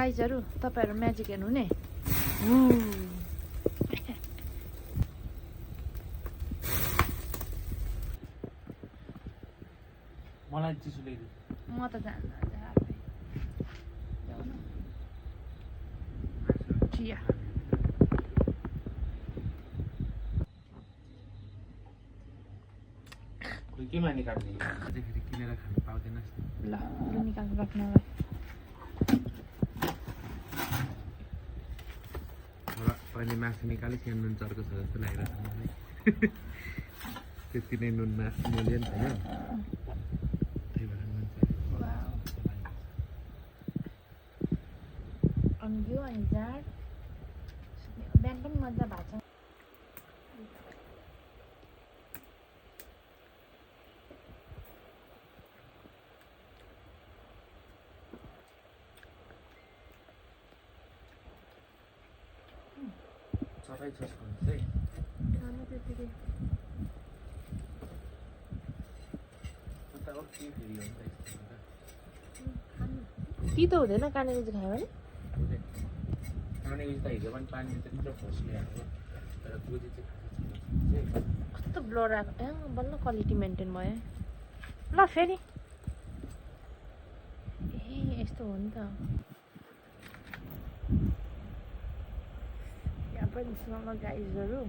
गाइजहरू तपाईँहरू म्याजिक हेर्नु ने मलाई चिसो ल्याइदिनु म त जान्न चिया खोइ के माने काट्ने अझै फेरि किनेर खानु पाउँदैनस् ल निकाल्नु राख्नु अहिले मासु निकाले त्यहाँ नुन चर्को छ जस्तो लागिरहेको छ मलाई त्यति नै नुन मासु मोल्यो नि त होइन त्यही भएर नुन अनि यो अनि जाँड बिहान पनि मजा भएको छ सबै छ चाहिँ खानु त्यतिकै तितो हुँदैन कानेको चाहिँ खायो भने कानेको त हिजो पनि पानी त मिठो खसिरहेको तर गोजी चाहिँ कस्तो ब्लर आएको बल्ल क्वालिटी मेन्टेन भयो ल फेरि ए यस्तो हो नि त यहाँ पनि गाइजहरू